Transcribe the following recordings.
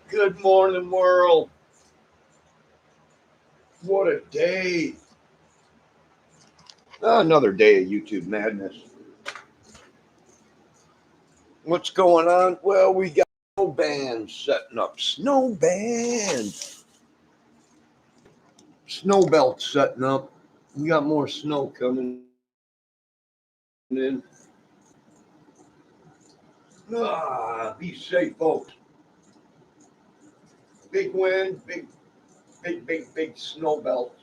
Good morning, world. What a day. Another day of YouTube madness. What's going on? Well, we got snow band setting up. Snow band. Snow belt setting up. We got more snow coming in. Be safe, folks. Big wind, big snow belts.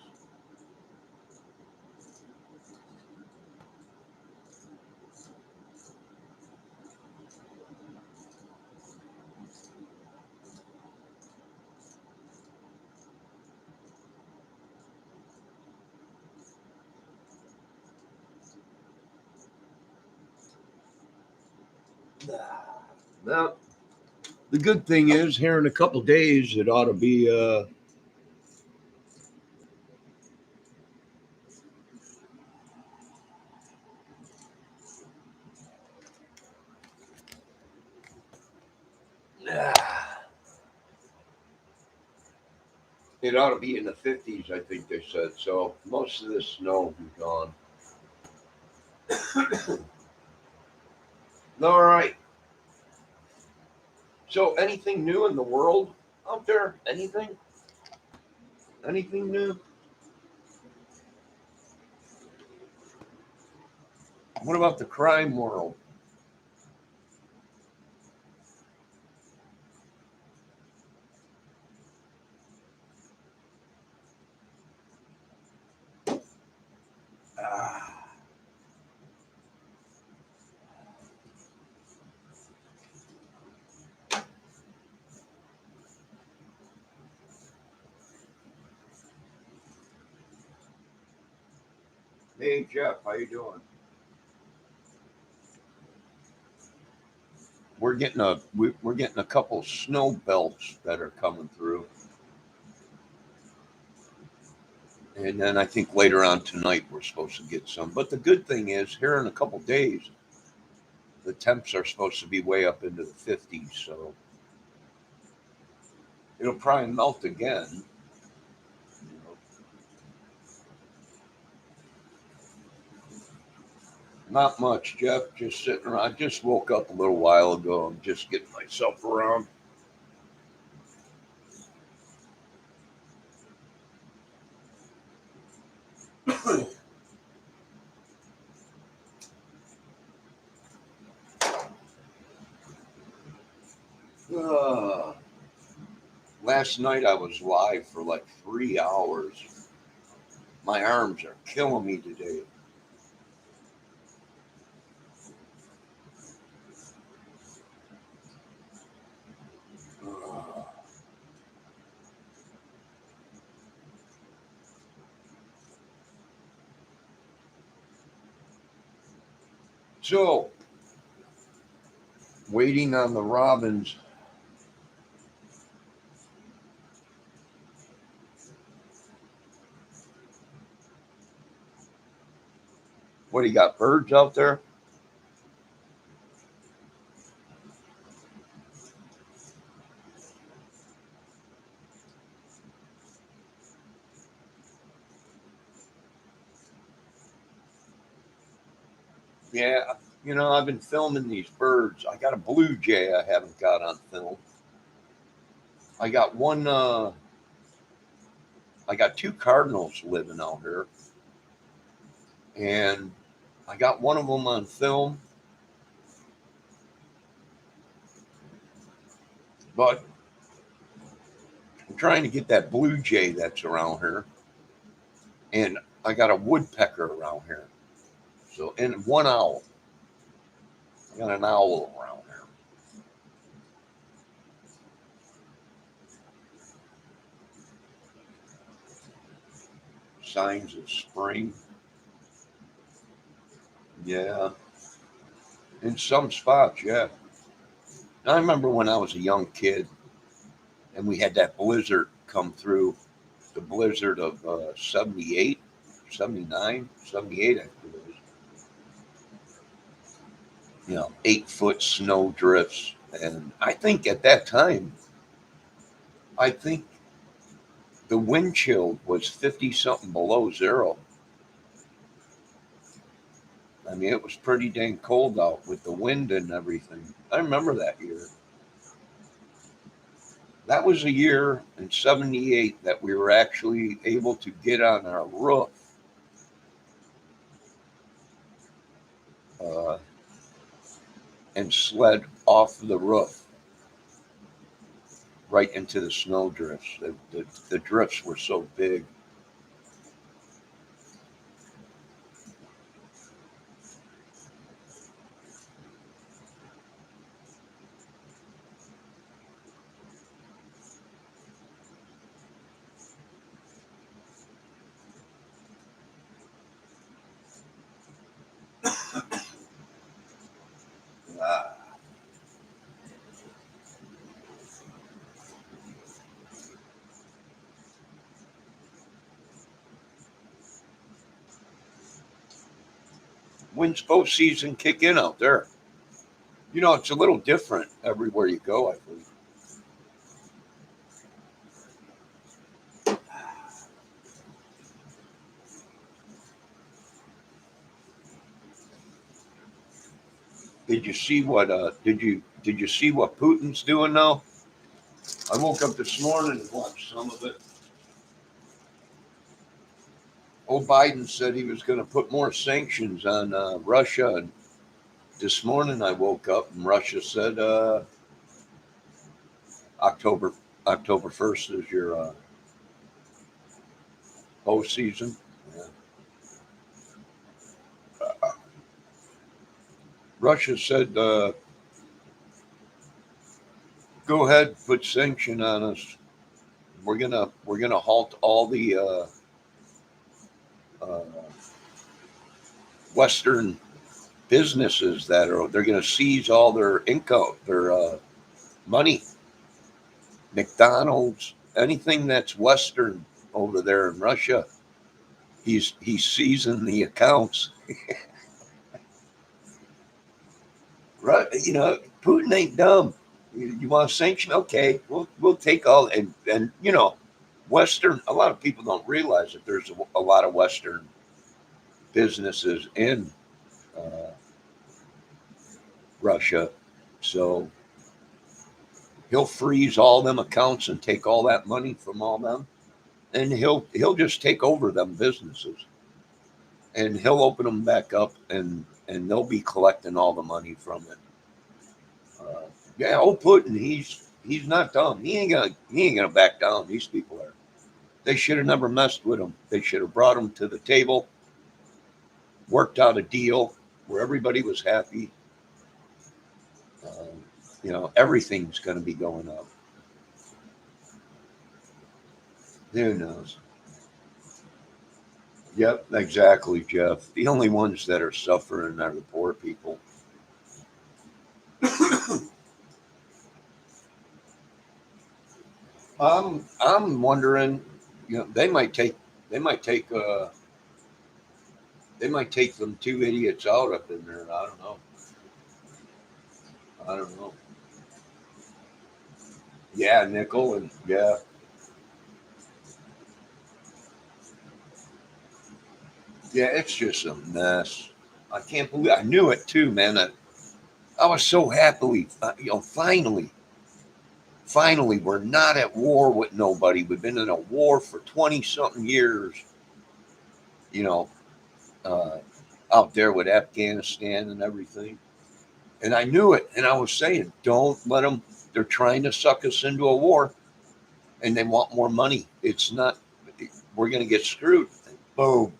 Now, the good thing is, here in a couple of days, it ought to be it ought to be in the 50s, I think they said. So most of this snow will be gone. All right. So anything new in the world out there? Anything? Anything new? What about the crime world? Ah, hey Jeff, how you doing? We're getting a couple snow belts that are coming through, and then I think later on tonight we're supposed to get some. But the good thing is, here in a couple days, the temps are supposed to be way up into the 50s, so it'll probably melt again. You know, not much, Jeff. Just sitting around. I just woke up a little while ago. I'm just getting myself around. Uh, Last night I was live for like 3 hours. My arms are killing me today. Uh, so, waiting on the robins. What do you got? Birds out there? Yeah, I've been filming these birds. I got a blue jay I haven't got on film. I got one. I got two cardinals living out here, and I got one of them on film. But I'm trying to get that blue jay that's around here, and I got a woodpecker around here. So, and one owl. I got an owl around here. Signs of spring. Yeah, in some spots, yeah. I remember when I was a young kid and we had that blizzard come through, the blizzard of 78, 79, 78, I think it was. 8-foot snow drifts. And I think at that time, I think the wind chill was 50 something below zero. I mean, it was pretty dang cold out with the wind and everything. I remember that year. That was a year in 78 that we were actually able to get on our roof uh, and sled off the roof right into the snow drifts. The drifts were so big. Ah, when's bow season kick in out there? You know, it's a little different everywhere you go, I think. Did you see what did you see what Putin's doing now? I woke up this morning and watched some of it. Old Biden said he was going to put more sanctions on Russia, and this morning I woke up and Russia said October October 1st is your bow season. Yeah. Russia said go ahead, put sanction on us. We're gonna halt all the uh, Western businesses that are they're going to seize all their income, their money, McDonald's, anything that's Western over there in Russia. He's seizing the accounts. Right? You know, Putin ain't dumb. You want to sanction? Okay, we'll take all and you know, Western. A lot of people don't realize that there's a lot of Western businesses in uh, Russia, so he'll freeze all them accounts and take all that money from all them, and he'll just take over them businesses, and he'll open them back up, and they'll be collecting all the money from it. Uh, yeah, old Putin, he's not dumb. He ain't gonna back down. These people are. They should have never messed with him. They should have brought him to the table, worked out a deal where everybody was happy. Um, you know, everything's going to be going up. Who knows? Yep, exactly, Jeff. The only ones that are suffering are the poor people. I'm wondering, you know, they might take them two idiots out up in there. I don't know. I don't know. Yeah, nickel and yeah, yeah. It's just a mess. I can't believe I knew it too, man. I was so happily, you know, finally, we're not at war with nobody. We've been in a war for 20 something years, you know, uh, out there with Afghanistan and everything. And I knew it. And I was saying, don't let them, they're trying to suck us into a war and they want more money. It's not, we're going to get screwed. Boom.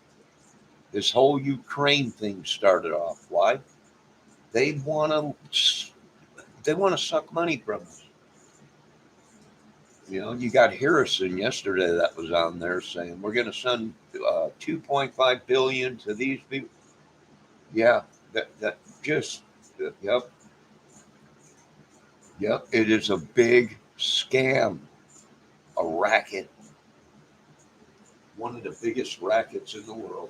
This whole Ukraine thing started off. Why? They want to, they want to suck money from us. You know, you got Harrison yesterday that was on there saying we're going to send 2.5 billion to these people. Yeah, that just yep, yep. It is a big scam, a racket, one of the biggest rackets in the world.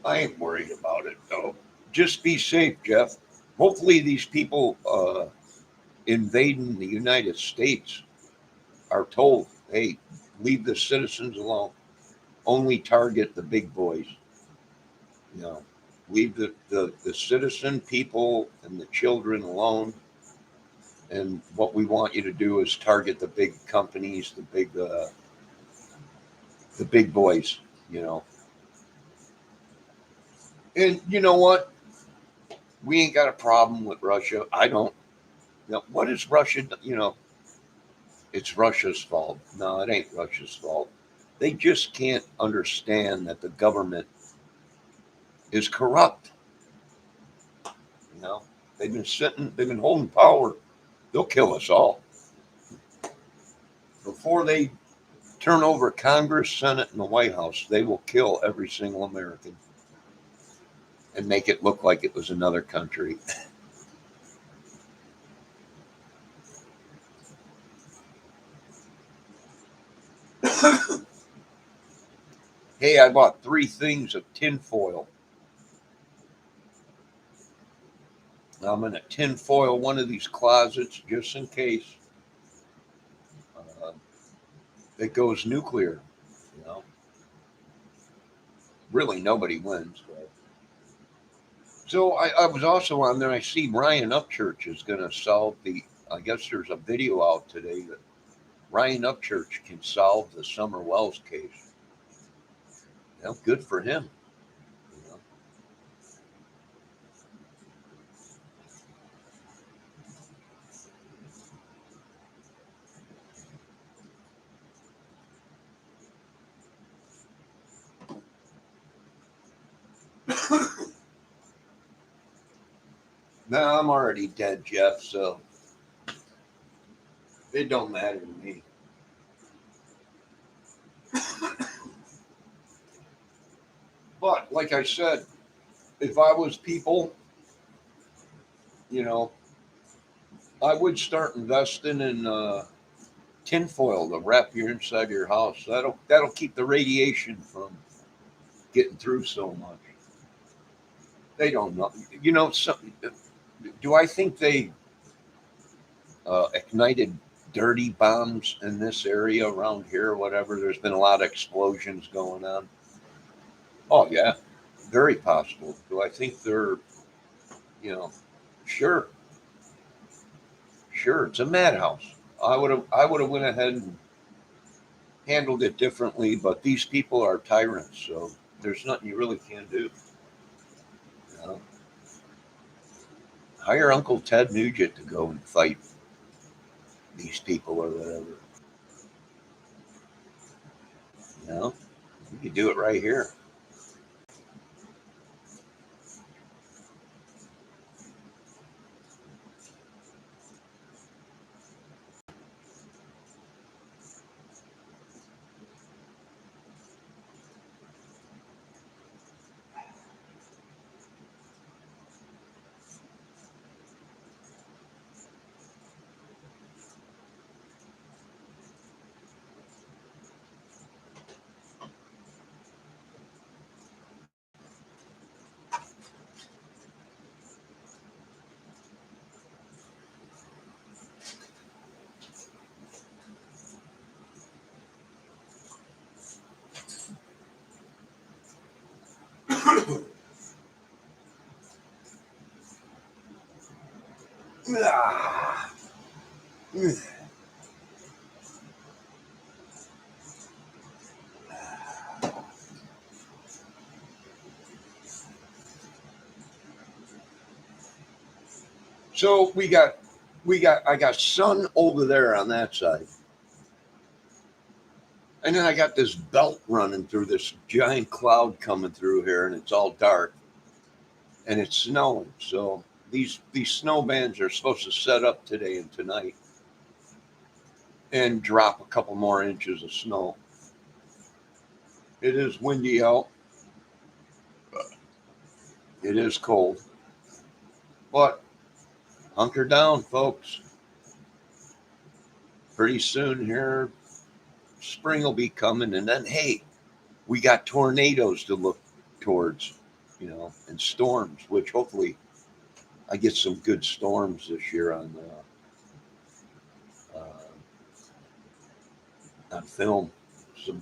I ain't worried about it though. Just be safe, Jeff. Hopefully, these people invading the United States are told, "Hey, leave the citizens alone. Only target the big boys." You know, leave the citizen people and the children alone. And what we want you to do is target the big companies, the big boys. You know, and you know what? We ain't got a problem with Russia. I don't. You know, what is Russia? You know, it's Russia's fault. No, it ain't Russia's fault. They just can't understand that the government is corrupt. You know, they've been holding power. They'll kill us all before they turn over Congress, Senate, and the White House. They will kill every single American and make it look like it was another country. Hey, I bought 3 things of tinfoil. I'm going to tinfoil one of these closets just in case uh, it goes nuclear. You know, really nobody wins. Right? So I was also on there. I see Ryan Upchurch is going to solve the. I guess there's a video out today that Ryan Upchurch can solve the Summer Wells case. You know, good for him. You know? Now I'm already dead, Jeff. So it don't matter to me. But like I said, if I was people, you know, I would start investing in tinfoil to wrap your inside of your house. That'll keep the radiation from getting through so much. They don't know. You know, do I think they ignited dirty bombs in this area around here or whatever? There's been a lot of explosions going on. Oh yeah, very possible. Do I think they're, you know, sure, sure, it's a madhouse. I would have went ahead and handled it differently, but these people are tyrants, so there's nothing you really can do. You know? Hire Uncle Ted Nugent to go and fight these people or whatever. You know, you could do it right here. Ah. So I got sun over there on that side. And then I got this belt running through this giant cloud coming through here and it's all dark and it's snowing. So these snow bands are supposed to set up today and tonight and drop a couple more inches of snow. It is windy out. It is cold. But hunker down, folks. Pretty soon here, spring will be coming. And then, hey, we got tornadoes to look towards. and storms, which hopefully I get some good storms this year on film, some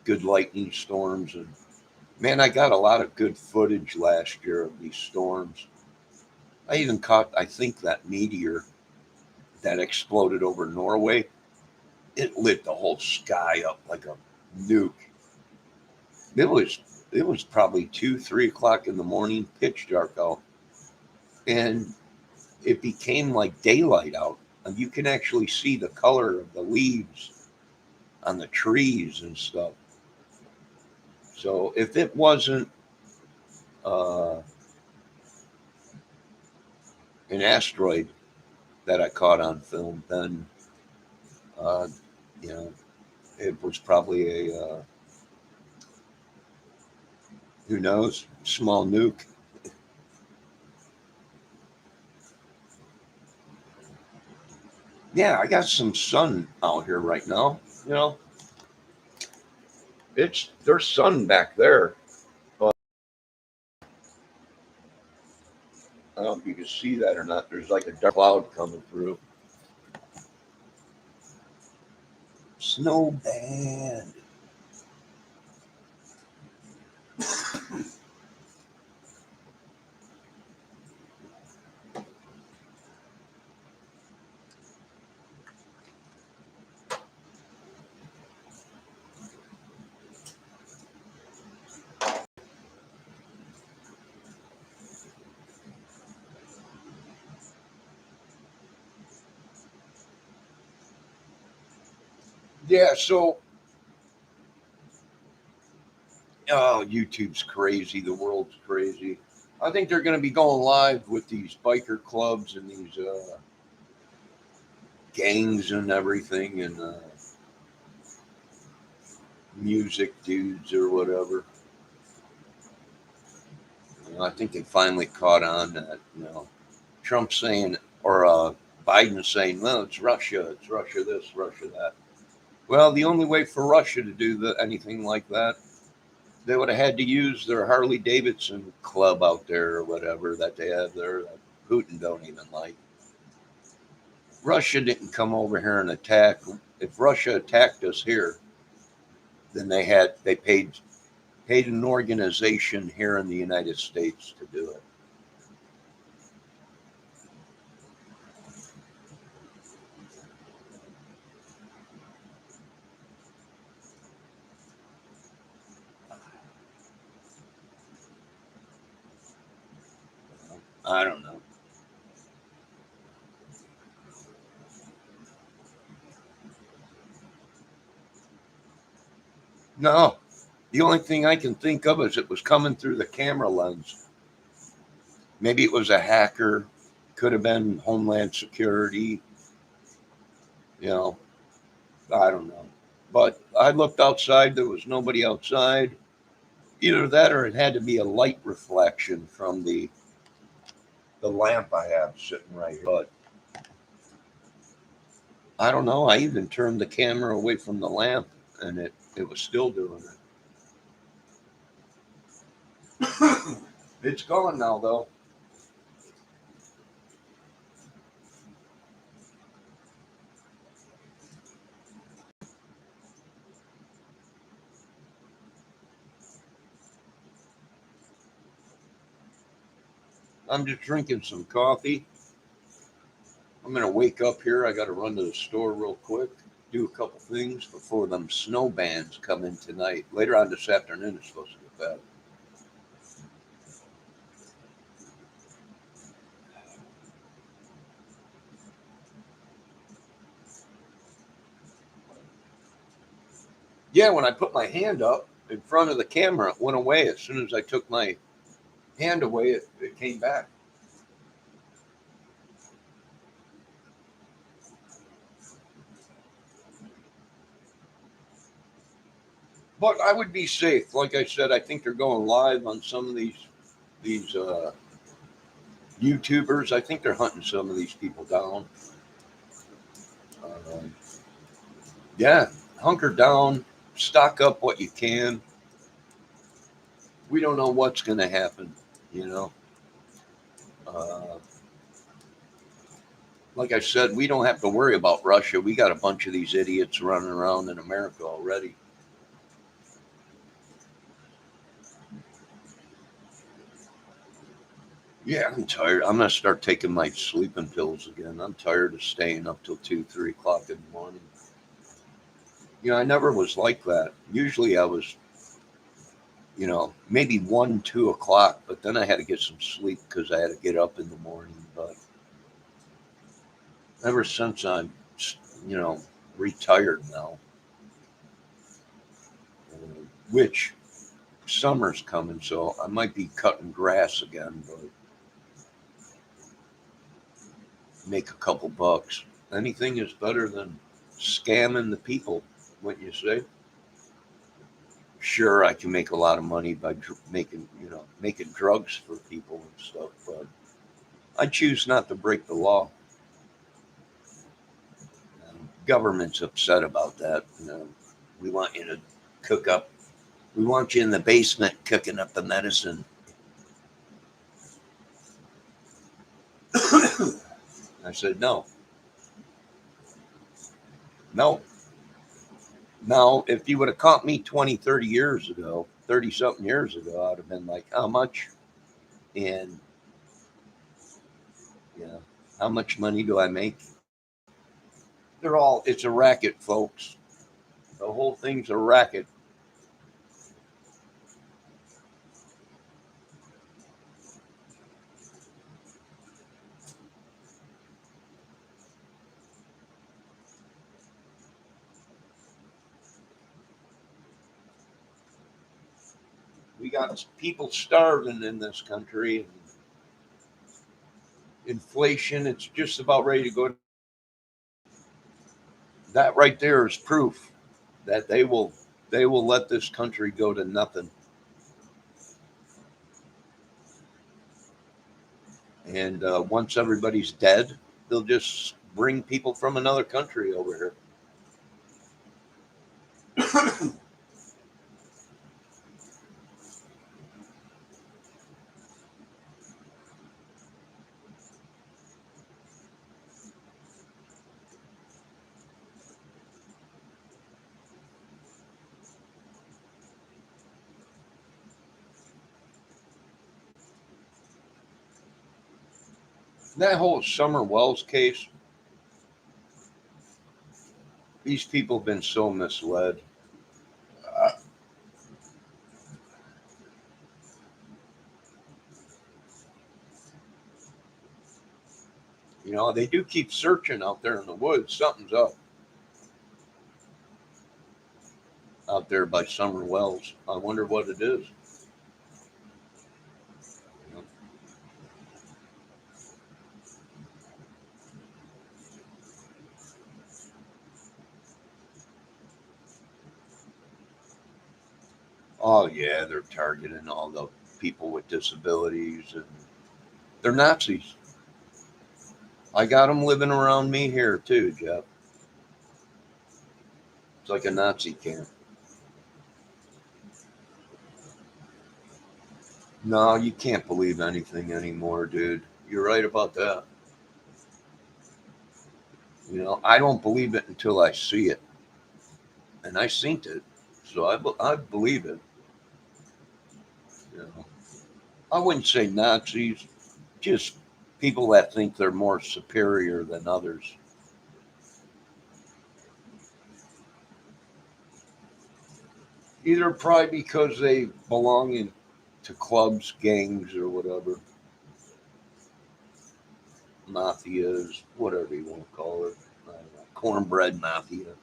good lightning storms, and man, I got a lot of good footage last year of these storms. I even caught, I think, that meteor that exploded over Norway. It lit the whole sky up like a nuke. It was it was probably 2, 3 o'clock in the morning, pitch dark out, and it became like daylight out. And you can actually see the color of the leaves on the trees and stuff. So if it wasn't uh, an asteroid that I caught on film, then uh, you know it was probably a who knows, small nuke. Yeah, I got some sun out here right now. It's there's sun back there. But I don't know if you can see that or not. There's like a dark cloud coming through. Snow band. Yeah, so YouTube's crazy. The world's crazy. I think they're going to be going live with these biker clubs and these gangs and everything, and music dudes or whatever. I think they finally caught on that. Trump saying, or Biden saying, well, it's Russia this, Russia that. Well, the only way for Russia to do anything like that, they would have had to use their Harley Davidson club out there or whatever that they have there that Putin don't even like. Russia didn't come over here and attack. If Russia attacked us here, then they paid an organization here in the United States to do it. I don't know. No, the only thing I can think of is it was coming through the camera lens. Maybe it was a hacker, could have been Homeland Security. You know, I don't know. But I looked outside, there was nobody outside. Either that or it had to be a light reflection from the lamp I have sitting right here. But I don't know. I even turned the camera away from the lamp and it was still doing it. It's gone now though. I'm just drinking some coffee. I'm gonna wake up here. I gotta run to the store real quick, do a couple things before them snow bands come in tonight. Later on this afternoon it's supposed to get bad. Yeah, when I put my hand up in front of the camera, it went away. As soon as I took my hand away, it came back. But I would be safe. Like I said, I think they're going live on some of these YouTubers. I think they're hunting some of these people down. Um, yeah, hunker down, stock up what you can. We don't know what's going to happen, you know. Uh, like I said, we don't have to worry about Russia. We got a bunch of these idiots running around in America already. Yeah, I'm tired. I'm gonna start taking my sleeping pills again. I'm tired of staying up till 2, 3 o'clock in the morning. I never was like that. Usually I was, maybe 1, 2 o'clock, but then I had to get some sleep because I had to get up in the morning. But ever since I'm, you know, retired now, which summer's coming, so I might be cutting grass again, but make a couple bucks. Anything is better than scamming the people, wouldn't you say? Sure, I can make a lot of money by making drugs for people and stuff, but I choose not to break the law. Government's upset about that. We want you to cook up. We want you in the basement cooking up the medicine. I said no, no. Now, if you would have caught me 20, 30 years ago, 30 something years ago, I'd have been like, how much? And yeah, how much money do I make? It's a racket, folks. The whole thing's a racket. We got people starving in this country. And inflation, it's just about ready to go. That right there is proof that they will let this country go to nothing. And once everybody's dead, they'll just bring people from another country over here. That whole Summer Wells case, these people have been so misled. Uh, they do keep searching out there in the woods. Something's up out there by Summer Wells. I wonder what it is. You know? Oh yeah, they're targeting all the people with disabilities, and they're Nazis. I got them living around me here too, Jeff. It's like a Nazi camp. No, you can't believe anything anymore, dude. You're right about that. I don't believe it until I see it, and I seen it, so I believe it. You know, I wouldn't say Nazis, just people that think they're more superior than others. Either probably because they belong to clubs, gangs, or whatever, mafias, whatever you want to call it. I don't know, cornbread mafia.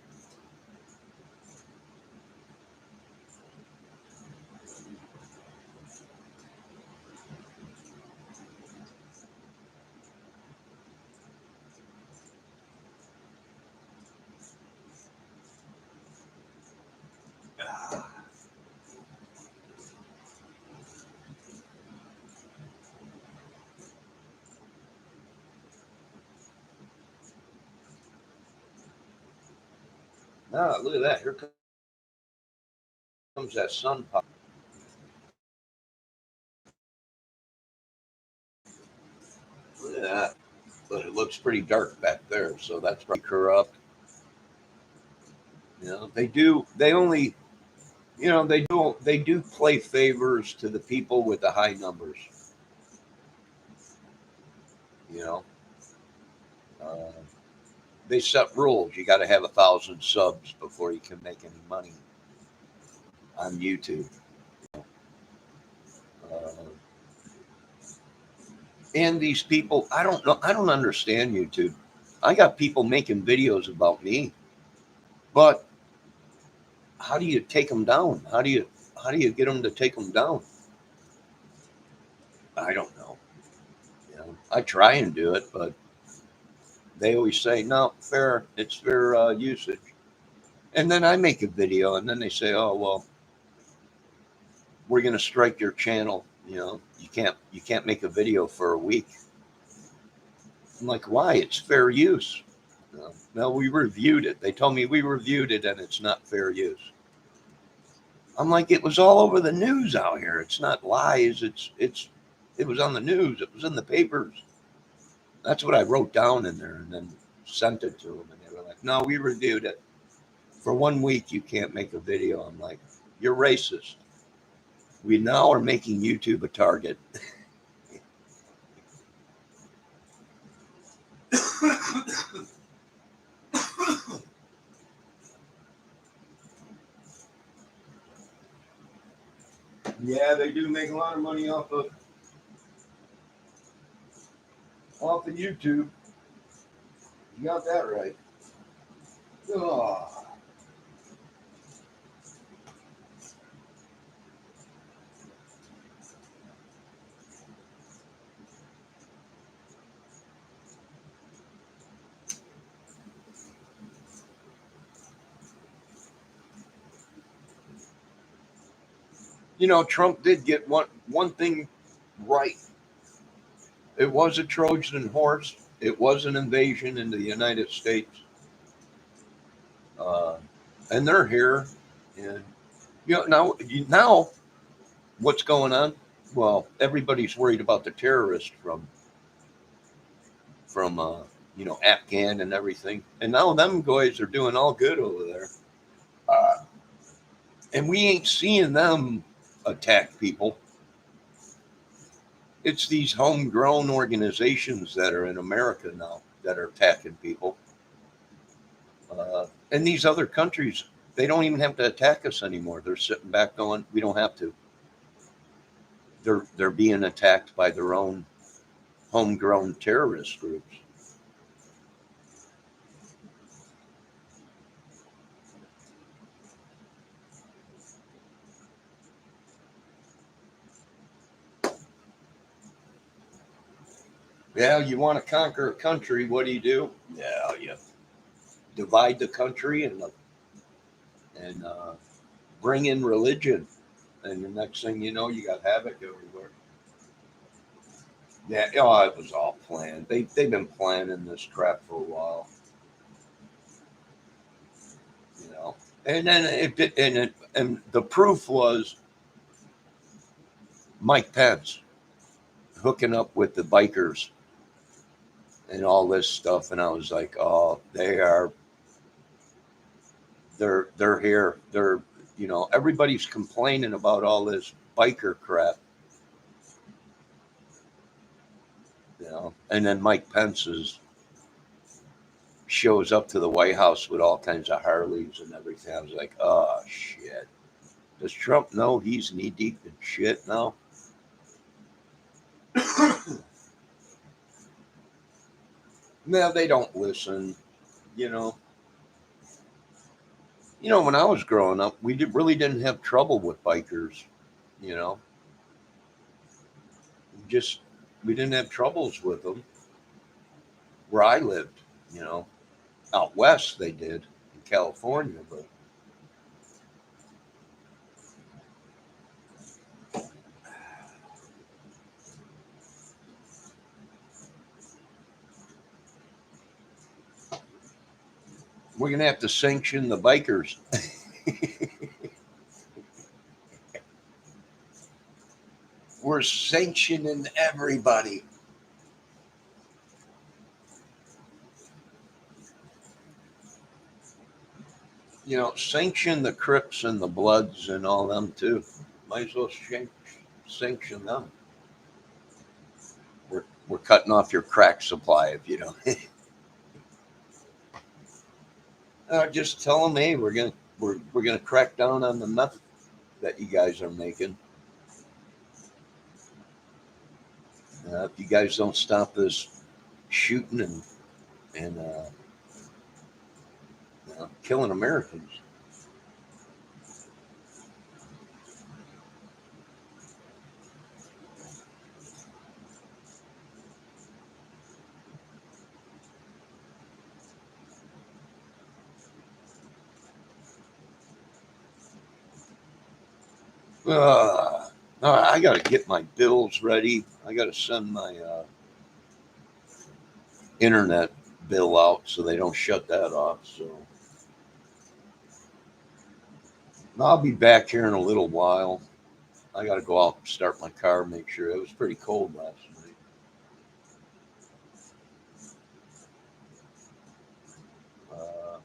Ah, look at that! Here comes that sun pop. Yeah, but it looks pretty dark back there, so that's probably corrupt. You know, they do. They only. You know, they do. They do play favors to the people with the high numbers. You know, uh, they set rules. You got to have 1,000 subs before you can make any money on YouTube. Uh, and these people, I don't know. I don't understand YouTube. I got people making videos about me, but how do you take them down? How do you get them to take them down? I don't know. You know, I try and do it, but they always say no, fair. It's fair usage. And then I make a video, and then they say, oh well, we're going to strike your channel. You know, you can't make a video for a week. I'm like, why? It's fair use. No, we reviewed it. They told me we reviewed it, and it's not fair use. I'm like, it was all over the news out here. It's not lies. It was on the news. It was in the papers. That's what I wrote down in there, and then sent it to them, and they were like, no, we reviewed it. For 1 week, you can't make a video. I'm like, you're racist. We now are making YouTube a target. Yeah, they do make a lot of money off of YouTube. You got that right. Oh. You know, Trump did get one thing right. It was a Trojan horse. It was an invasion into the United States, uh, and they're here. And now what's going on? Well, everybody's worried about the terrorists from Afghan and everything, and now them guys are doing all good over there, uh, and we ain't seeing them attack people. It's these homegrown organizations that are in America now that are attacking people. And these other countries, they don't even have to attack us anymore. They're sitting back going, we don't have to. They're being attacked by their own homegrown terrorist groups. Yeah, you want to conquer a country, what do? Yeah, you divide the country and bring in religion, and the next thing you know, you got havoc everywhere. Yeah, oh, it was all planned. They've been planning this crap for a while, you know. And then and the proof was Mike Pence hooking up with the bikers and all this stuff, and I was like, oh, they're here. Everybody's complaining about all this biker crap, and then Mike Pence shows up to the White House with all kinds of Harleys and everything. I was like, oh shit. Does Trump know he's knee deep in shit now? No, they don't listen. You know, when I was growing up, really didn't have trouble with bikers. You know, just we didn't have troubles with them where I lived. You know, out west they did in California, but we're gonna have to sanction the bikers. We're sanctioning everybody. sanction the Crips and the Bloods and all them too. Might as well sanction them. We're cutting off your crack supply if you don't. Just tell them, hey, we're gonna crack down on the meth that you guys are making. If you guys don't stop this shooting and killing Americans. All right, I got to get my bills ready. I got to send my internet bill out so they don't shut that off. So I'll be back here in a little while. I got to go out and start my car, make sure it was pretty cold last night. Uh,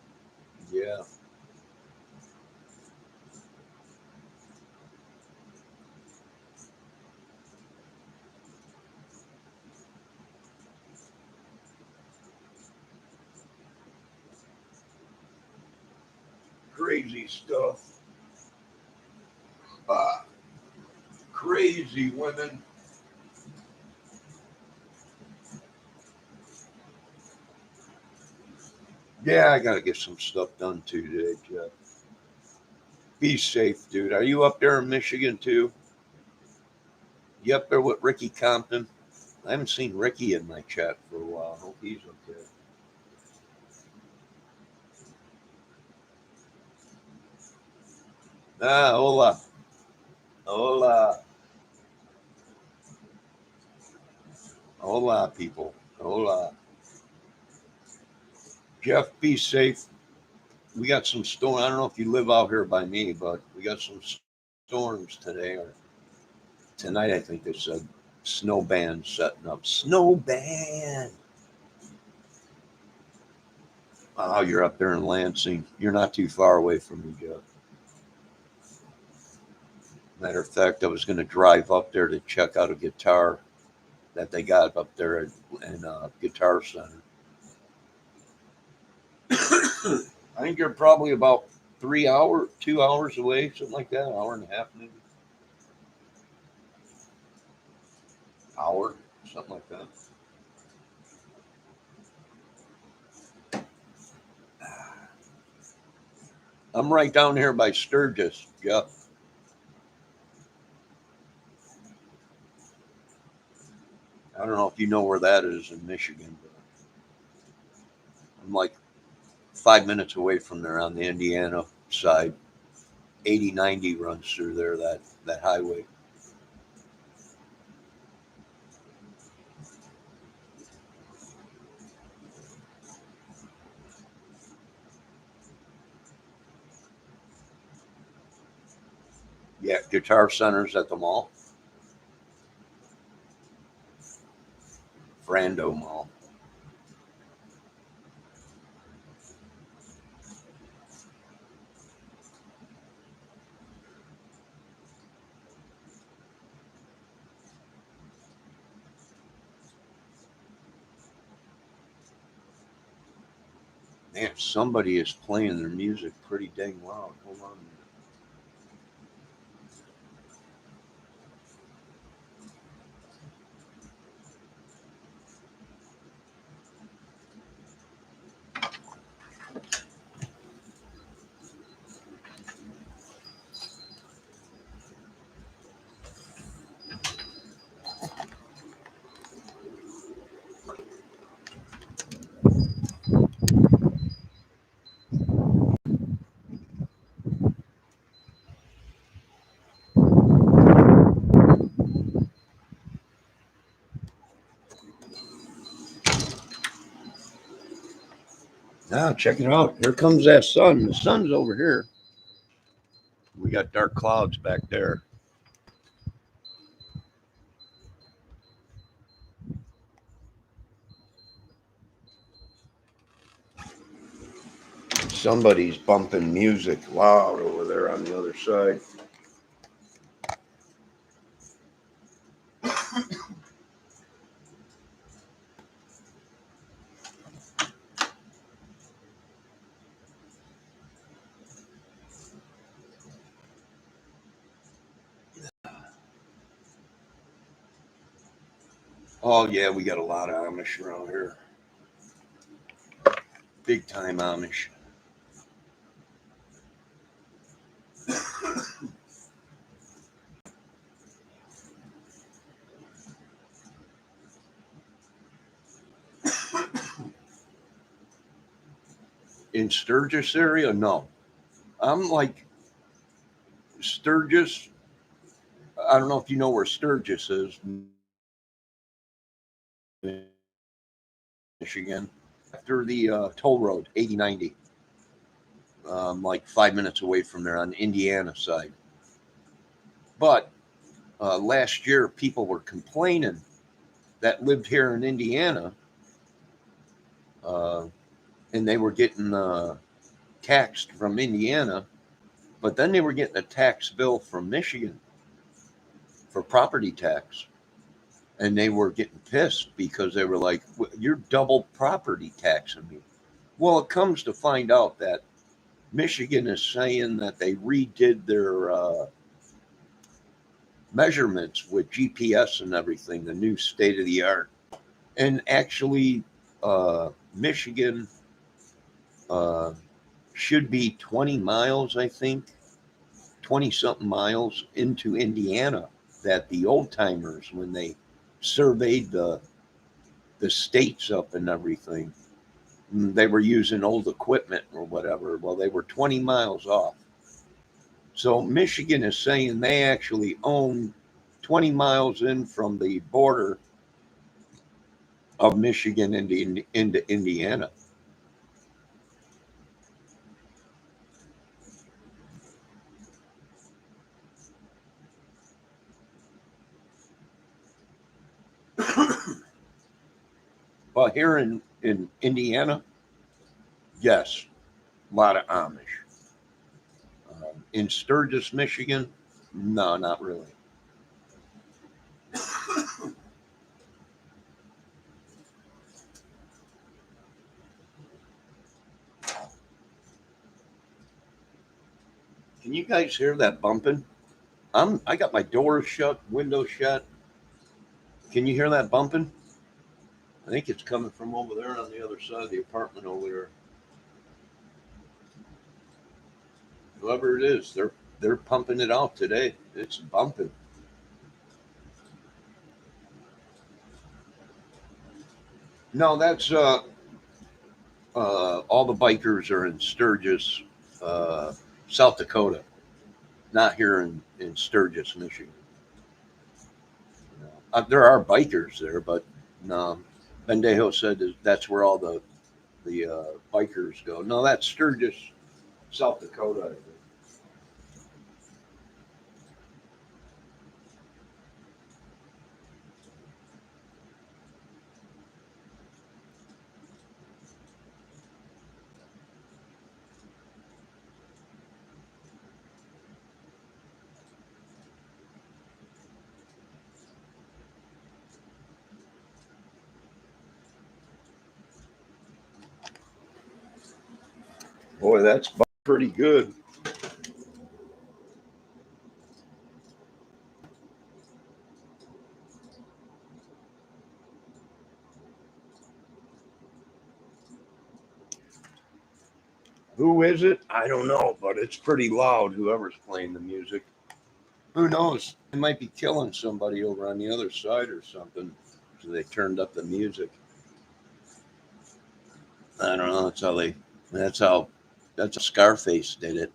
yeah. Crazy stuff. Uh, Crazy women. Yeah, I got to get some stuff done too today, Jeff. Be safe, dude. Are you up there in Michigan too? You up there with Ricky Compton? I haven't seen Ricky in my chat for a while. Hope he's okay. Hola. Hola. Hola, people. Hola. Jeff, be safe. We got some storm. I don't know if you live out here by me, but we got some storms today or tonight. I think they said snow band setting up. Snow band. Oh, you're up there in Lansing. You're not too far away from me, Jeff. Matter of fact, I was going to drive up there to check out a guitar that they got up there in Guitar Center. I think you're probably about 3 hours, 2 hours away, something like that, an hour and a half, maybe. Hour, something like that. I'm right down here by Sturgis, Jeff. I don't know if you know where that is in Michigan, but I'm like 5 minutes away from there on the Indiana side. 80/90 runs through there, that highway. Yeah, Guitar Center's at the mall, Frando Mall. Man, somebody is playing their music pretty dang loud. Hold on a minute. Now, check it out. Here comes that sun. The sun's over here. We got dark clouds back there. Somebody's bumping music loud over there on the other side. Oh, yeah, we got a lot of Amish around here. Big time Amish. In Sturgis area, no. I'm like Sturgis. I don't know if you know where Sturgis is, Michigan. After the toll road, 8090. Like 5 minutes away from there on the Indiana side. But last year, people were complaining that lived here in Indiana, uh, and they were getting taxed from Indiana, but then they were getting a tax bill from Michigan for property tax. And they were getting pissed because they were like, "You're double property taxing me." Well, it comes to find out that Michigan is saying that they redid their measurements with GPS and everything, the new state of the art. And actually, Michigan uh, should be 20 miles, I think, 20 something miles into Indiana. That the old timers, when they surveyed the states up and everything, they were using old equipment or whatever. Well, they were 20 miles off. So Michigan is saying they actually own 20 miles in from the border of Michigan into Indiana. But here in Indiana, yes, a lot of Amish. In Sturgis, Michigan, no, not really. Can you guys hear that bumping? I got my doors shut, windows shut. Can you hear that bumping? I think it's coming from over there on the other side of the apartment over there. Whoever it is, they're pumping it out today. It's bumping. No, that's all the bikers are in Sturgis, uh, South Dakota, not here in Sturgis, Michigan. There are bikers there, but no. Bendejo said that's where all the bikers go. No, that's Sturgis, South Dakota. I think. Boy, that's pretty good. Who is it? I don't know, but it's pretty loud. Whoever's playing the music. Who knows? They might be killing somebody over on the other side or something. So they turned up the music. I don't know. That's how they. That's how. That's how Scarface did it.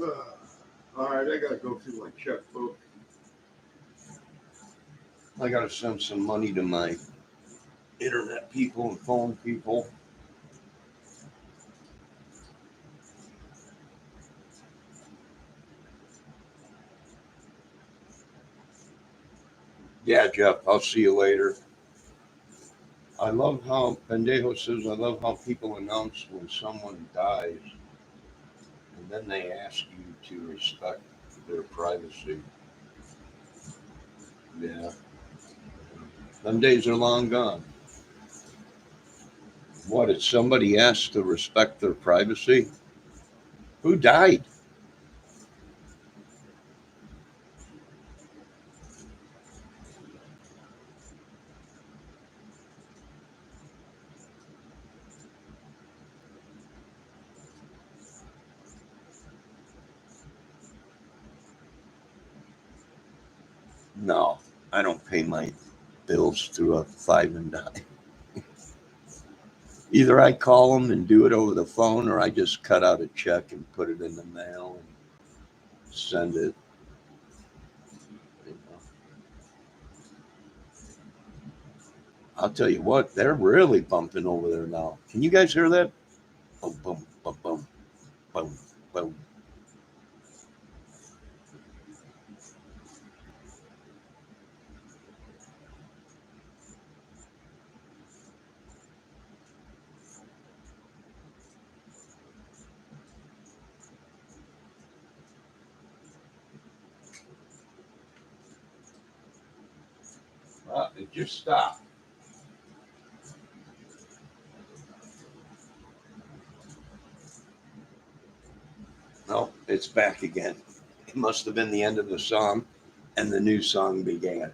All right, I gotta go through my checkbook. I gotta send some money to my internet people and phone people. Yeah, Jeff, I'll see you later. I love how Pendejo says, I love how people announce when someone dies and then they ask you to respect their privacy. Yeah, them days are long gone. What, did somebody ask to respect their privacy? Who died? No, I don't pay my bills through a five and dime. Either I call them and do it over the phone, or I just cut out a check and put it in the mail and send it. You know. I'll tell you what, they're really bumping over there now. Can you guys hear that? Boom, boom, boom, boom, boom, boom. It just stopped. No, it's back again. It must have been the end of the song, and the new song began.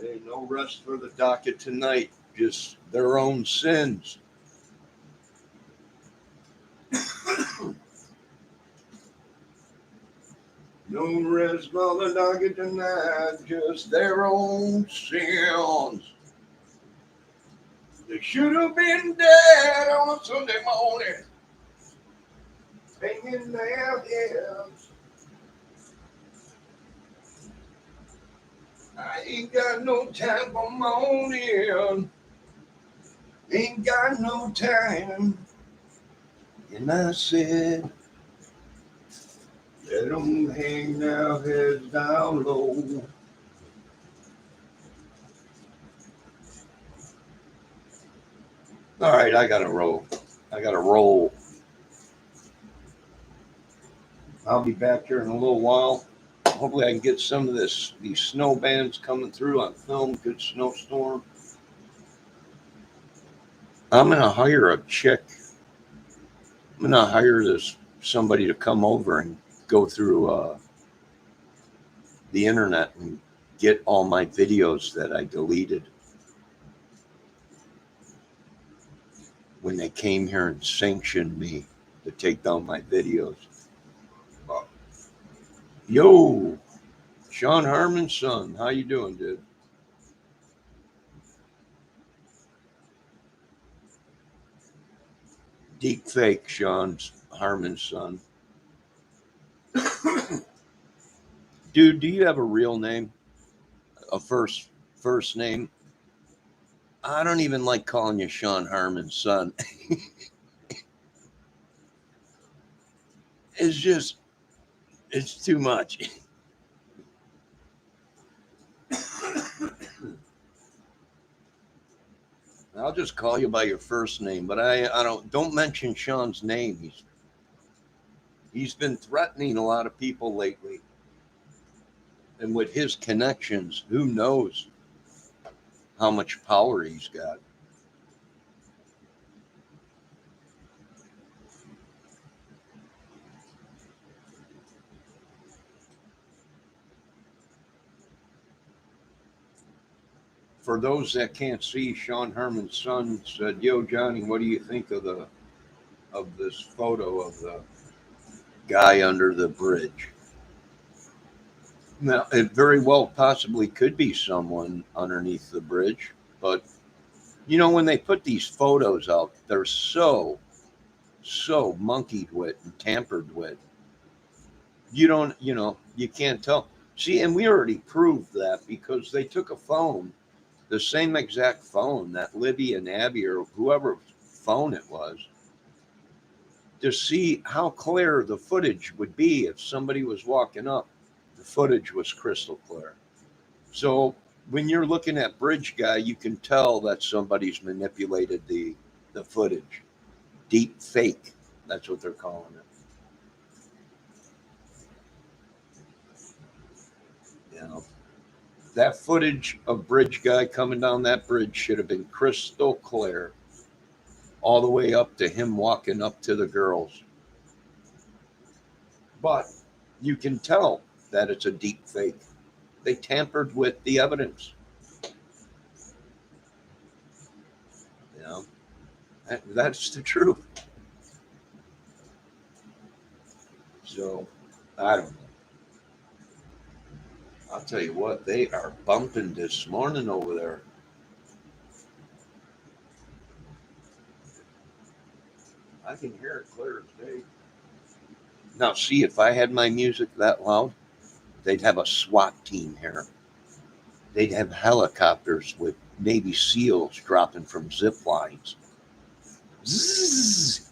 Hey, no rest for the docket tonight, just their own sins. No rest for the docket tonight, just their own sins. They should have been dead on a Sunday morning, hanging their heads. I ain't got no time for moaning, ain't got no time. And I said, let them hang their heads down low. All right, I gotta roll. I gotta roll. I'll be back here in a little while. Hopefully, I can get some of these snow bands coming through on film. Good snowstorm. I'm gonna hire a chick. I'm gonna hire this somebody to come over and go through the internet and get all my videos that I deleted when they came here and sanctioned me to take down my videos. Yo, Sean Harmon's son, how you doing, dude? Deep fake, Sean Harmon's son. Dude, do you have a real name? A first name? I don't even like calling you Sean Harmon's son. It's just, it's too much. I'll just call you by your first name, but I don't mention Sean's name. He's been threatening a lot of people lately, and with his connections, who knows how much power he's got. For those that can't see, Sean Herman's son said, "Yo, Johnny, what do you think of this photo of the guy under the bridge?" Now, it very well possibly could be someone underneath the bridge, but when they put these photos out, they're so monkeyed with and tampered with. You don't, you can't tell. See, and we already proved that because they took a phone, the same exact phone that Libby and Abby or whoever phone it was, to see how clear the footage would be if somebody was walking up. The footage was crystal clear. So when you're looking at Bridge Guy, you can tell that somebody's manipulated the footage. Deep fake. That's what they're calling it. You know, that footage of Bridge Guy coming down that bridge should have been crystal clear, all the way up to him walking up to the girls. But you can tell that it's a deep fake. They tampered with the evidence. You know, that's the truth. So I don't know. I'll tell you what, they are bumping this morning over there. I can hear it clear as day. Now, see, if I had my music that loud, they'd have a SWAT team here. They'd have helicopters with Navy SEALs dropping from zip lines. Zzz,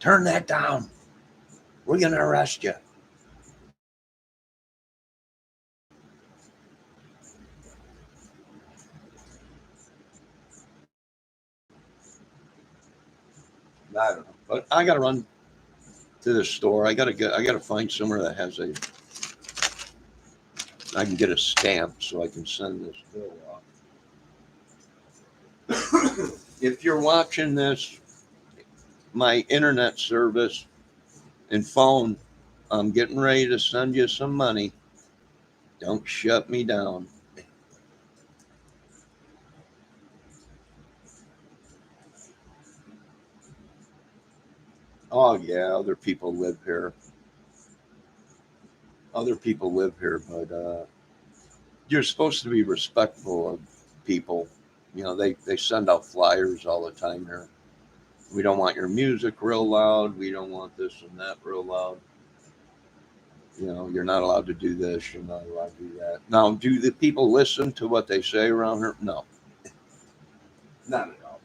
turn that down. We're going to arrest you. I don't know, but I got to run to the store. I got to find somewhere that has I can get a stamp so I can send this bill off. If you're watching this, my internet service and phone, I'm getting ready to send you some money. Don't shut me down. Oh yeah, other people live here. Other people live here, but you're supposed to be respectful of people. They send out flyers all the time here. We don't want your music real loud. We don't want this and that real loud. You're not allowed to do this. You're not allowed to do that. Now, do the people listen to what they say around here? No, not at all.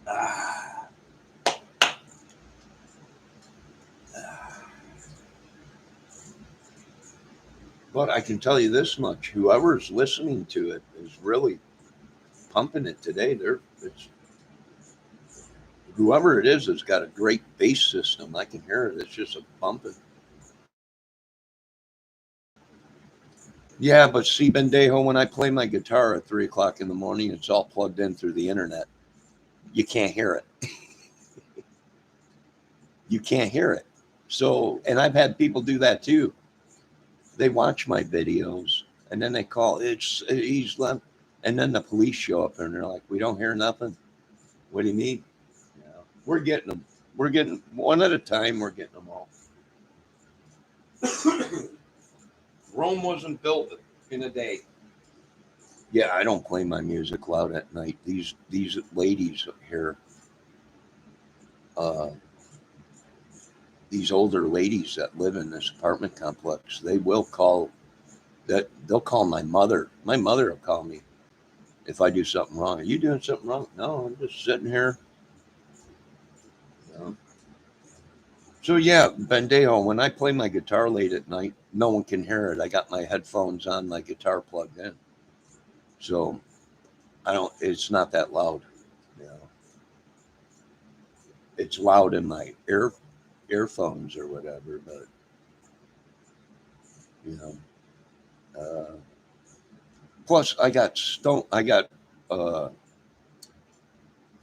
Ah, ah. But I can tell you this much: whoever's listening to it is really pumping it today. It's whoever it is has got a great bass system. I can hear it. It's just a bumping. Yeah, but see, Bendejo, when I play my guitar at 3 o'clock in the morning, it's all plugged in through the internet. You can't hear it. You can't hear it. So, and I've had people do that too. They watch my videos and then they call. He's left, and then the police show up and they're like, "We don't hear nothing." What do you mean? Yeah, we're getting them. We're getting one at a time. We're getting them all. Rome wasn't built in a day. Yeah, I don't play my music loud at night. These ladies here, uh, these older ladies that live in this apartment complex, they will call. That they'll call my mother. My mother will call me if I do something wrong. Are you doing something wrong? No, I'm just sitting here. You know? So yeah, Bendejo, when I play my guitar late at night, no one can hear it. I got my headphones on, my guitar plugged in. So I don't it's not that loud. You know. It's loud in my earphones or whatever, but you know. Uh, plus I got uh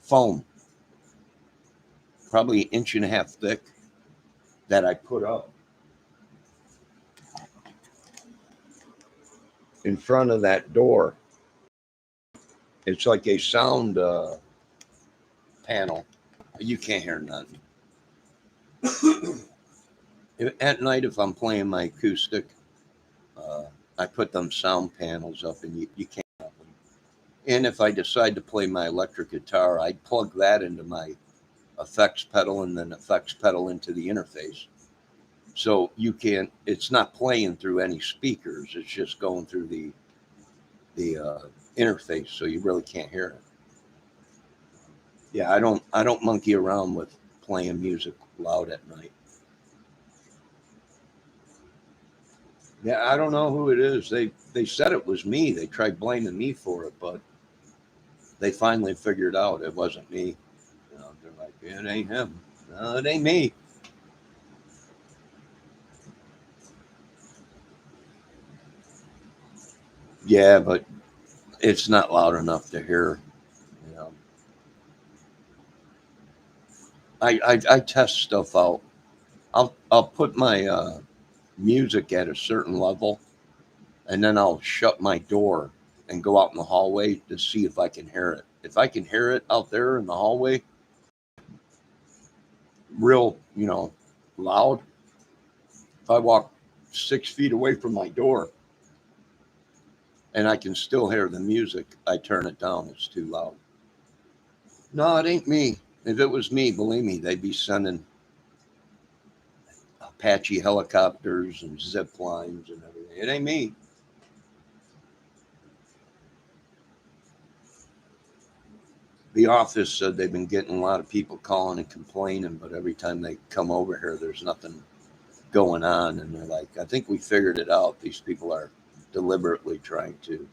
foam, probably an inch and a half thick that I put up in front of that door. It's like a sound. panel, you can't hear nothing. At night, if I'm playing my acoustic, I put them sound panels up, and you can't have them. And if I decide to play my electric guitar, I plug that into my effects pedal and then effects pedal into the interface. So you can't. It's not playing through any speakers. It's just going through the interface, so you really can't hear it. Yeah, I don't monkey around with playing music loud at night. Yeah, I don't know who it is. They said it was me. They tried blaming me for it, but they finally figured out it wasn't me. You know, they're like, it ain't him. No, it ain't me. Yeah, but it's not loud enough to hear. You know, I test stuff out. I'll put my music at a certain level, and then I'll shut my door and go out in the hallway to see if I can hear it. If I can hear it out there in the hallway, real, loud. If I walk 6 feet away from my door and I can still hear the music, I turn it down. It's too loud. No, it ain't me. If it was me, believe me, they'd be sending Apache helicopters and zip lines and everything. It ain't me. The office said they've been getting a lot of people calling and complaining, but every time they come over here, there's nothing going on. And they're like, I think we figured it out. These people are deliberately trying to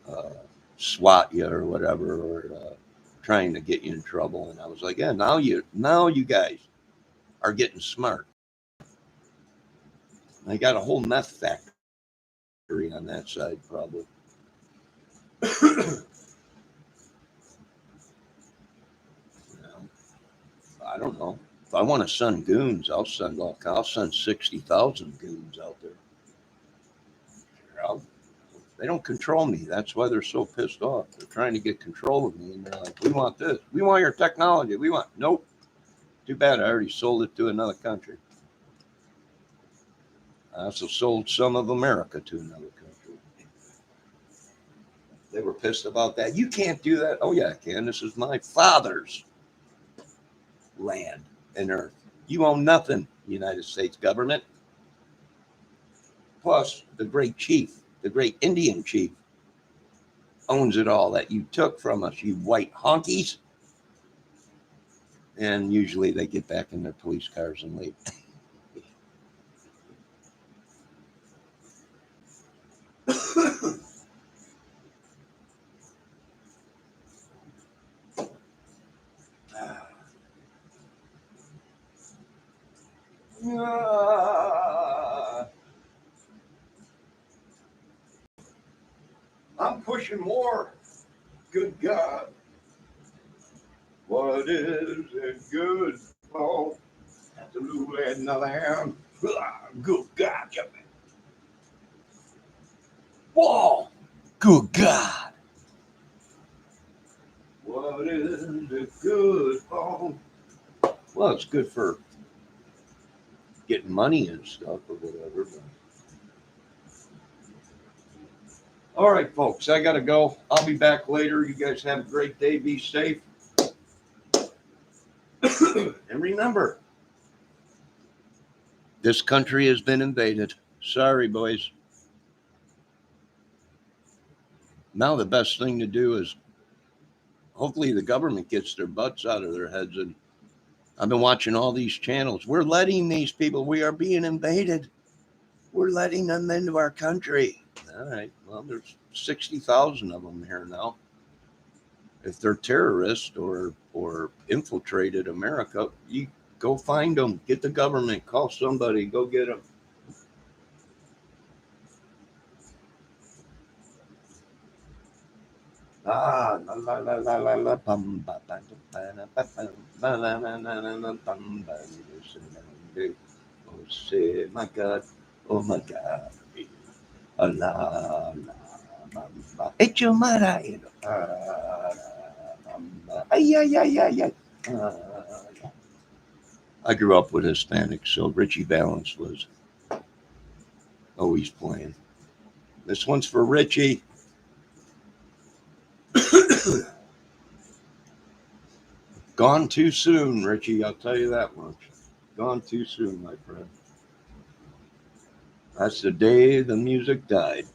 uh, swat you or whatever, or trying to get you in trouble. And I was like, yeah, now you guys are getting smart. I got a whole meth factory on that side, probably. I don't know. If I want to send goons, I'll send 60,000 goons out there. They don't control me. That's why they're so pissed off. They're trying to get control of me, and they're like, "We want this. We want your technology. We want." Nope. Too bad. I already sold it to another country. I also sold some of America to another country. They were pissed about that. You can't do that. Oh yeah, I can. This is my father's land and earth. You own nothing, United States government. Plus, the great chief, the great Indian chief, owns it all that you took from us, you white honkies. And usually they get back in their police cars and leave. I'm pushing more. Good God. What is it good for? Absolutely nothing. Good God. Whoa. Good God. What is it good for? Well, it's good for getting money and stuff or whatever. But... All right, folks, I got to go. I'll be back later. You guys have a great day. Be safe. And remember, this country has been invaded. Sorry, boys. Now the best thing to do is hopefully the government gets their butts out of their heads. And I've been watching all these channels. We're letting these people, we are being invaded. We're letting them into our country. All right. Well, there's 60,000 of them here now. If they're terrorists or infiltrated America, you go find them. Get the government. Call somebody. Go get them. Ah, la la la la la la bum ba ba ba ba ba ba la la la la la bum ba. Oh, say my God. Oh my God. Allah, Allah, Allah. It's your mother. Yeah. I grew up with Hispanics, so Richie Valens was always playing. This one's for Richie. Gone too soon, Richie. I'll tell you that much. Gone too soon, my friend. That's the day the music died.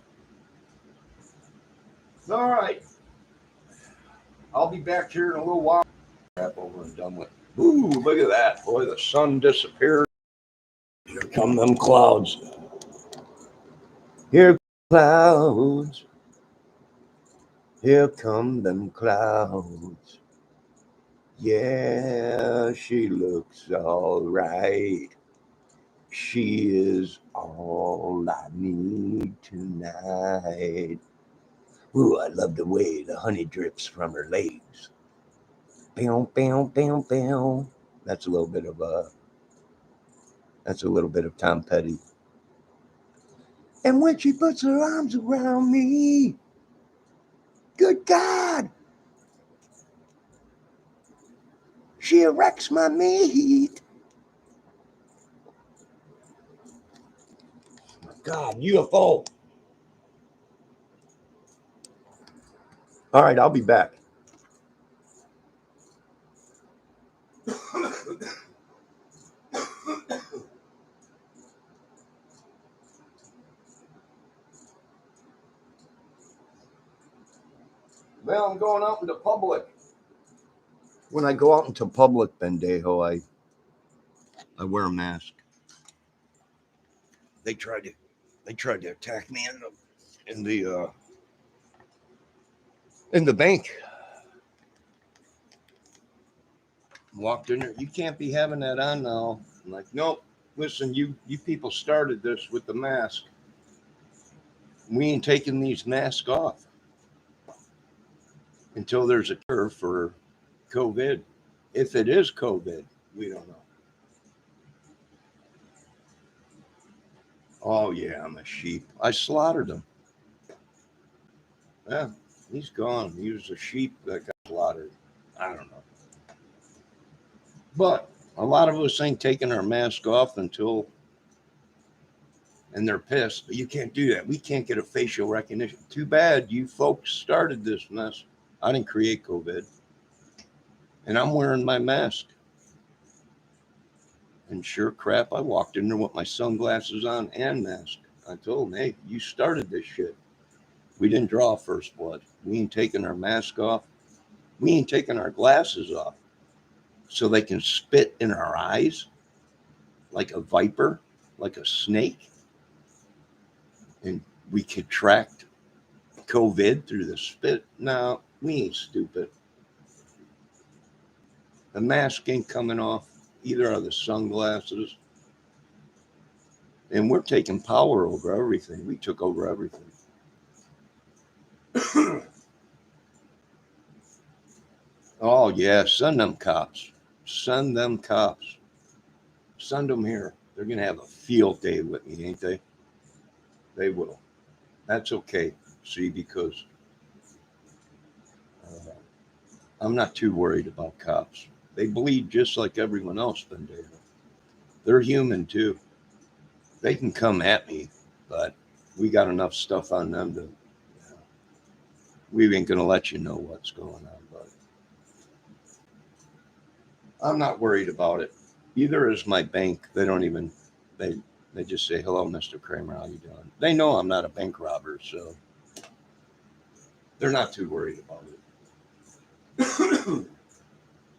All right. I'll be back here in a little while. Crap over and done with. Ooh, look at that. Boy, the sun disappeared. Here come them clouds. Here clouds. Here come them clouds. Yeah, she looks all right. She is all I need tonight. Ooh, I love the way the honey drips from her legs. Bow, bow, bow, bow. That's a little bit of Tom Petty. And when she puts her arms around me, good God, she erects my meat. God, UFO. All right, I'll be back. Well, I'm going out into public. When I go out into public, Bendejo, I wear a mask. They tried to attack me in the bank. Walked in there. You can't be having that on now. I'm like, nope. Listen, you people started this with the mask. We ain't taking these masks off until there's a cure for COVID. If it is COVID, we don't know. Oh yeah, I'm a sheep. I slaughtered him. Yeah, he's gone. He was a sheep that got slaughtered. I don't know. But a lot of us ain't taking our mask off until, and they're pissed. But you can't do that. We can't get a facial recognition. Too bad you folks started this mess. I didn't create COVID. And I'm wearing my mask. And sure crap, I walked in there with my sunglasses on and mask. I told them, hey, you started this shit. We didn't draw first blood. We ain't taking our mask off. We ain't taking our glasses off so they can spit in our eyes like a viper, like a snake. And we contract COVID through the spit. No, we ain't stupid. The mask ain't coming off. Either are the sunglasses. And we're taking power over everything. We took over everything. Oh, yeah. Send them cops. Send them cops. Send them here. They're going to have a field day with me, ain't they? They will. That's okay. See, because I'm not too worried about cops. They bleed just like everyone else, Bendejo. They're human too. They can come at me, but we got enough stuff on them to, we ain't going to let you know what's going on. But I'm not worried about it. Either is my bank. They don't even, they just say, hello, Mr. Kramer, how you doing? They know I'm not a bank robber, so they're not too worried about it.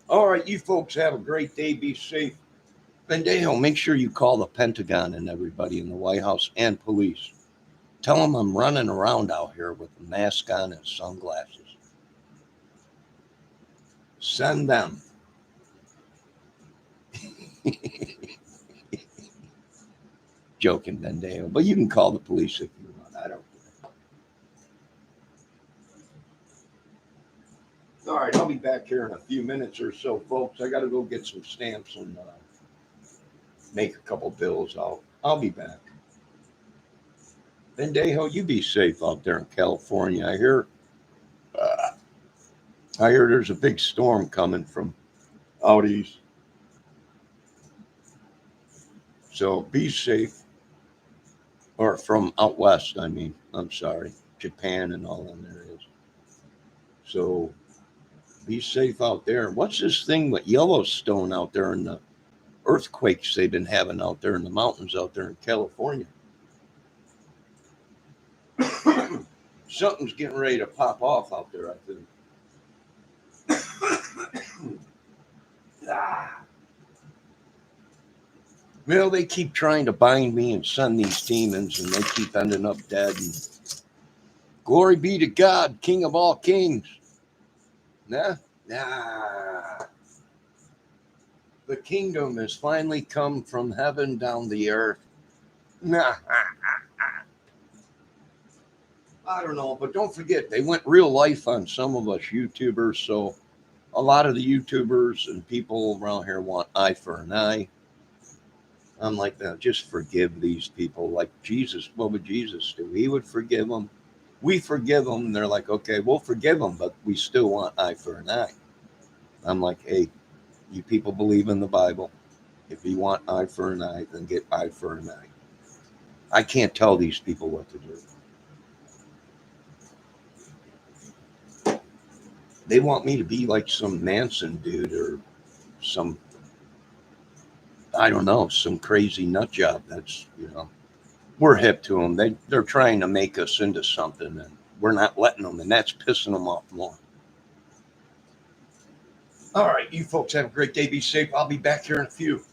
All right, you folks have a great day. Be safe. Bendejo, make sure you call the Pentagon and everybody in the White House and police. Tell them I'm running around out here with a mask on and sunglasses. Send them. Joking, Bendejo, but you can call the police if you want. I don't care. All right, I'll be back here in a few minutes or so, folks. I got to go get some stamps and make a couple bills. I'll be back. Bendejo, you be safe out there in California. I hear I hear there's a big storm coming from out east. So be safe. Or from out west, I mean. I'm sorry. Japan and all in there is. So be safe out there. What's this thing with Yellowstone out there in the earthquakes they've been having out there in the mountains out there in California? Something's getting ready to pop off out there, I think. Well, they keep trying to bind me and send these demons, and they keep ending up dead. And glory be to God, King of all kings. Nah. The kingdom has finally come from heaven down the earth. Nah. I don't know, but don't forget, they went real life on some of us YouTubers. So a lot of the YouTubers and people around here want eye for an eye. I'm like, now just forgive these people. Like Jesus, what would Jesus do? He would forgive them. We forgive them. And they're like, okay, we'll forgive them, but we still want eye for an eye. I'm like, hey, you people believe in the Bible. If you want eye for an eye, then get eye for an eye. I can't tell these people what to do. They want me to be like some Manson dude or some, I don't know, some crazy nut job. That's, we're hip to them. They're trying to make us into something, and we're not letting them, and that's pissing them off more. All right, you folks have a great day. Be safe. I'll be back here in a few.